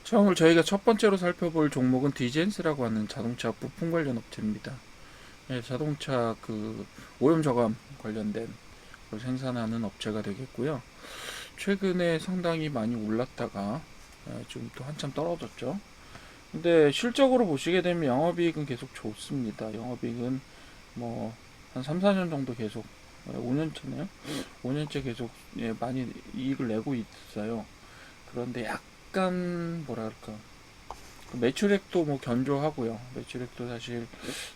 자, 오늘 저희가 첫 번째로 살펴볼 종목은 디젠스라고 하는 자동차 부품 관련 업체입니다. 예, 자동차 오염 저감 관련된 걸 생산하는 업체가 되겠고요. 최근에 상당히 많이 올랐다가 지금 또 한참 떨어졌죠. 근데 실적으로 보시게 되면 영업이익은 계속 좋습니다. 영업이익은 뭐 한 3, 4년 정도 계속 5년째네요. 5년째 계속 많이 이익을 내고 있어요. 그런데 약간 뭐랄까 매출액도 뭐 견조하고요. 매출액도 사실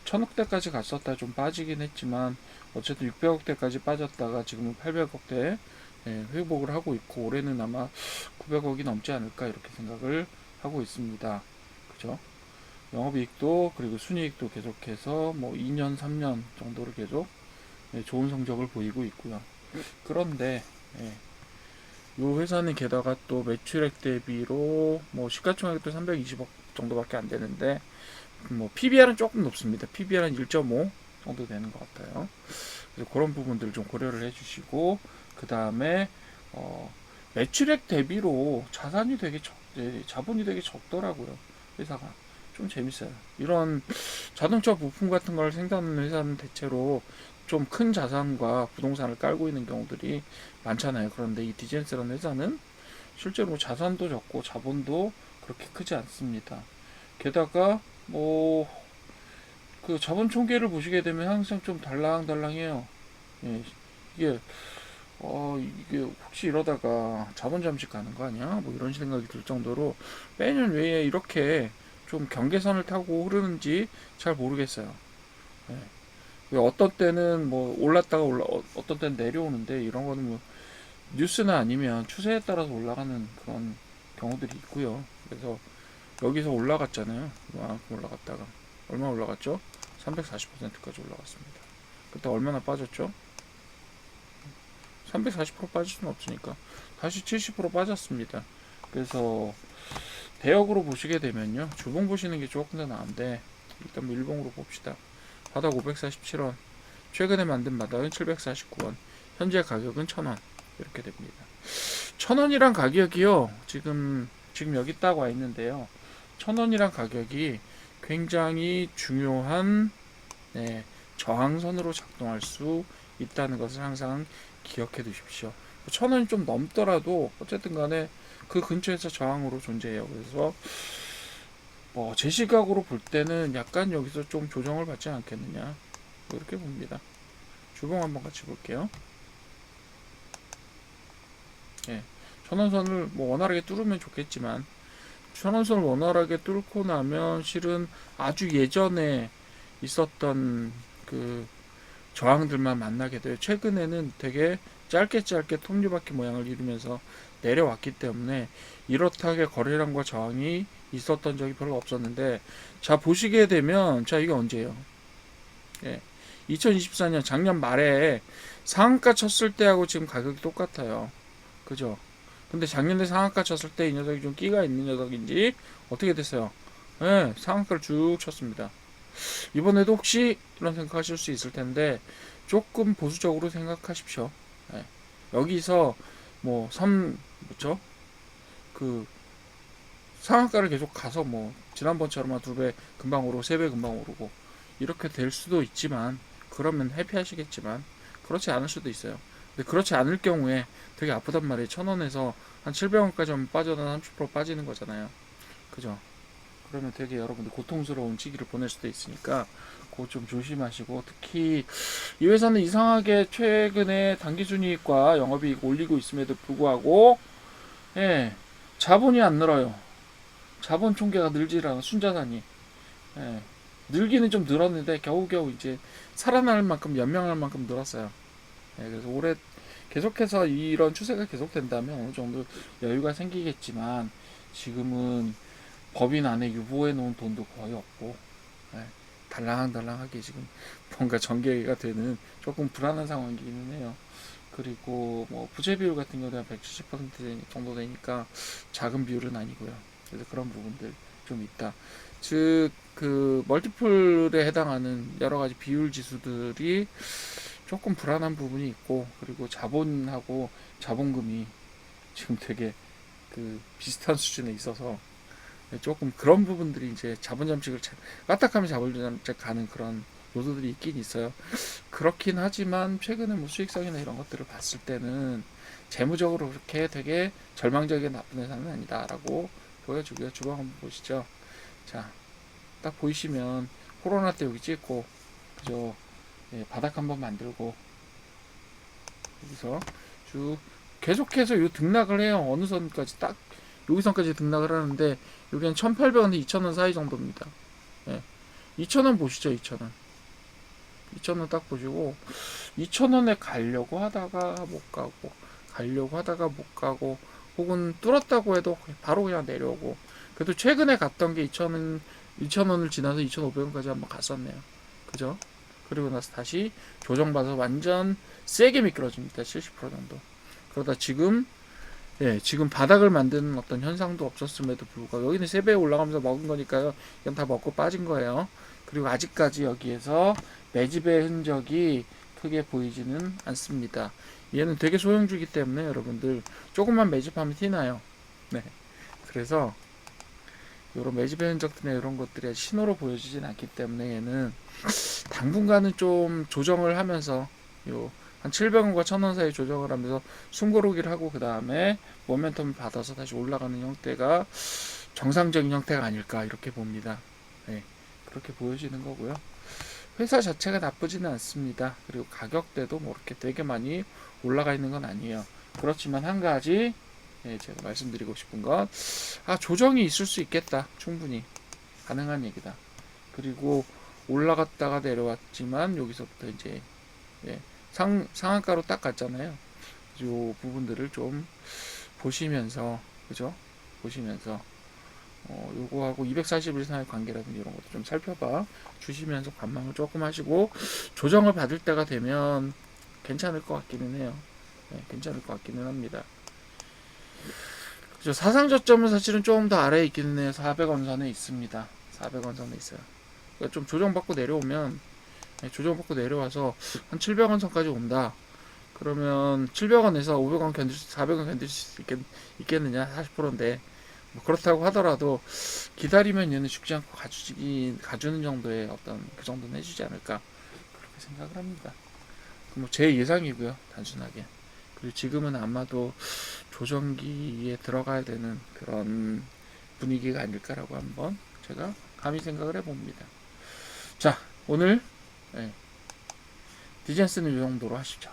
1000억대까지 갔었다 좀 빠지긴 했지만 어쨌든 600억대까지 빠졌다가 지금은 800억대 회복을 하고 있고 올해는 아마 900억이 넘지 않을까 이렇게 생각을 하고 있습니다. 그죠? 영업이익도 그리고 순이익도 계속해서 뭐 2년, 3년 정도를 계속 좋은 성적을 보이고 있고요. 그런데 이 회사는 게다가 또 매출액 대비로 뭐 시가총액도 320억 정도밖에 안 되는데 뭐 PBR은 조금 높습니다. PBR은 1.5 정도 되는 것 같아요. 그래서 그런 부분들 좀 고려를 해주시고 그 다음에 매출액 대비로 자산이 되게 자본이 되게 적더라고요. 회사가 좀 재밌어요. 이런 자동차 부품 같은 걸 생산하는 회사는 대체로 좀 큰 자산과 부동산을 깔고 있는 경우들이 많잖아요. 그런데 이 디젠스라는 회사는 실제로 자산도 적고 자본도 그렇게 크지 않습니다. 게다가 뭐 그 자본 총계를 보시게 되면 항상 좀 달랑달랑해요. 예, 이게 이게 혹시 이러다가 자본 잠식 가는 거 아니야? 뭐 이런 생각이 들 정도로 매년 왜 이렇게 좀 경계선을 타고 흐르는지 잘 모르겠어요. 예. 왜 어떤 때는 뭐 올랐다가 어떤 때는 내려오는데 이런 거는 뭐 뉴스나 아니면 추세에 따라서 올라가는 그런 경우들이 있고요. 그래서 여기서 올라갔잖아요. 이만큼 올라갔다가 얼마 올라갔죠? 340%까지 올라갔습니다. 그때 얼마나 빠졌죠? 340% 빠질 수는 없으니까 다시 70% 빠졌습니다. 그래서 대역으로 보시게 되면요. 주봉 보시는 게 조금 더 나은데 일단 뭐 일봉으로 봅시다. 바닥 547원, 최근에 만든 바닥은 749원, 현재 가격은 1000원 이렇게 됩니다. 1000원이란 가격이요. 지금 여기 딱 와 있는데요. 1000원이란 가격이 굉장히 중요한 저항선으로 작동할 수 있다는 것을 항상 기억해 두십시오. 1000원이 좀 넘더라도 어쨌든 간에 그 근처에서 저항으로 존재해요. 그래서 뭐 제 시각으로 볼 때는 약간 여기서 좀 조정을 받지 않겠느냐 뭐 이렇게 봅니다. 주봉 한번 같이 볼게요. 예, 천원선을 뭐 원활하게 뚫으면 좋겠지만 천원선을 원활하게 뚫고 나면 실은 아주 예전에 있었던 그 저항들만 만나게 돼요. 최근에는 되게 짧게 톱니바퀴 모양을 이루면서 내려왔기 때문에 이렇게 거래량과 저항이 있었던 적이 별로 없었는데 자 보시게 되면 자 이게 언제예요? 예, 2024년 작년 말에 상한가 쳤을 때하고 지금 가격이 똑같아요. 그죠? 근데 작년에 상한가 쳤을 때 이 녀석이 좀 끼가 있는 녀석인지 어떻게 됐어요? 예, 상한가를 쭉 쳤습니다. 이번에도 혹시 이런 생각하실 수 있을 텐데 조금 보수적으로 생각하십시오. 예. 여기서 뭐 뭐죠? 그 상한가를 계속 가서 뭐 지난번처럼 한 2배 금방 오르고 3배 금방 오르고 이렇게 될 수도 있지만 그러면 해피하시겠지만 그렇지 않을 수도 있어요. 근데 그렇지 않을 경우에 되게 아프단 말이에요. 1000원에서 한 700원까지 하면 빠져도 30% 빠지는 거잖아요. 그죠? 그러면 되게 여러분들 고통스러운 시기를 보낼 수도 있으니까 그거 좀 조심하시고 특히 이 회사는 이상하게 최근에 당기순이익과 영업이익 올리고 있음에도 불구하고 예, 자본이 안 늘어요. 자본 총계가 늘질 않아 순자산이 예, 늘기는 좀 늘었는데 겨우겨우 이제 살아날 만큼 연명할 만큼 늘었어요. 예, 그래서 올해 계속해서 이런 추세가 계속된다면 어느 정도 여유가 생기겠지만 지금은 법인 안에 유보해 놓은 돈도 거의 없고 예, 달랑달랑하게 지금 뭔가 전개가 되는 조금 불안한 상황이기는 해요. 그리고 뭐 부채 비율 같은 경우는 170% 정도 되니까 작은 비율은 아니고요. 그래서 그런 부분들 좀 있다. 즉 그 멀티플에 해당하는 여러 가지 비율 지수들이 조금 불안한 부분이 있고 그리고 자본하고 자본금이 지금 되게 그 비슷한 수준에 있어서 조금 그런 부분들이 이제 자본 잠식을 까딱하면 자본 잠식 가는 그런 요소들이 있긴 있어요. 그렇긴 하지만 최근에 뭐 수익성이나 이런 것들을 봤을 때는 재무적으로 그렇게 되게 절망적인 나쁜 회사는 아니다라고 보여주고요. 주방 한번 보시죠. 자, 딱 보이시면 코로나 때 여기 찍고 그죠? 예, 바닥 한번 만들고 여기서 쭉 계속해서 요 등락을 해요. 어느 선까지 딱 여기 선까지 등락을 하는데 여기는 1,800원, 2,000원 사이 정도입니다. 예. 2,000원 보시죠. 2,000원. 2,000원 딱 보시고 2,000원에 가려고 하다가 못 가고 가려고 하다가 못 가고 혹은 뚫었다고 해도 바로 그냥 내려오고 그래도 최근에 갔던 게 2,000원을 지나서 2,500원까지 한번 갔었네요. 그죠? 그리고 나서 다시 조정받아서 완전 세게 미끄러집니다. 70% 정도. 그러다 지금 지금 바닥을 만드는 어떤 현상도 없었음에도 불구하고 여기는 3배 올라가면서 먹은 거니까요. 이건 다 먹고 빠진 거예요. 그리고 아직까지 여기에서 매집의 흔적이 크게 보이지는 않습니다. 얘는 되게 소형주기 때문에 여러분들 조금만 매집하면 티나요. 네. 그래서 이런 매집의 흔적들이나 이런 것들이 신호로 보여지진 않기 때문에 얘는 당분간은 좀 조정을 하면서 한 700원과 1000원 사이 조정을 하면서 숨고르기를 하고 그 다음에 모멘텀을 받아서 다시 올라가는 형태가 정상적인 형태가 아닐까 이렇게 봅니다. 네, 그렇게 보여지는 거고요. 회사 자체가 나쁘지는 않습니다. 그리고 가격대도 뭐 이렇게 되게 많이 올라가 있는 건 아니에요. 그렇지만 한 가지 제가 말씀드리고 싶은 건 조정이 있을 수 있겠다. 충분히 가능한 얘기다. 그리고 올라갔다가 내려왔지만 여기서부터 이제 상한가로 딱 갔잖아요. 요 부분들을 좀 보시면서 그죠? 보시면서 요거하고 241 이상의 관계라든지 이런 것도 좀 살펴봐 주시면서 관망을 조금 하시고 조정을 받을 때가 되면 괜찮을 것 같기는 해요. 괜찮을 것 같기는 합니다. 그죠? 사상 저점은 사실은 조금 더 아래에 있기는 해요. 400원 선에 있습니다. 400원 선에 있어요. 그러니까 좀 조정받고 내려오면 조정받고 내려와서 한 700원 선까지 온다. 그러면 700원에서 500원 견딜 수, 400원 견딜 수 있겠느냐? 40%인데 뭐 그렇다고 하더라도 기다리면 얘는 죽지 않고 가주는 정도의 어떤 그 정도는 해주지 않을까 그렇게 생각을 합니다. 뭐 제 예상이고요, 단순하게. 그리고 지금은 아마도 조정기에 들어가야 되는 그런 분위기가 아닐까라고 한번 제가 감히 생각을 해봅니다. 자, 오늘 디젠스는 이 정도로 하시죠.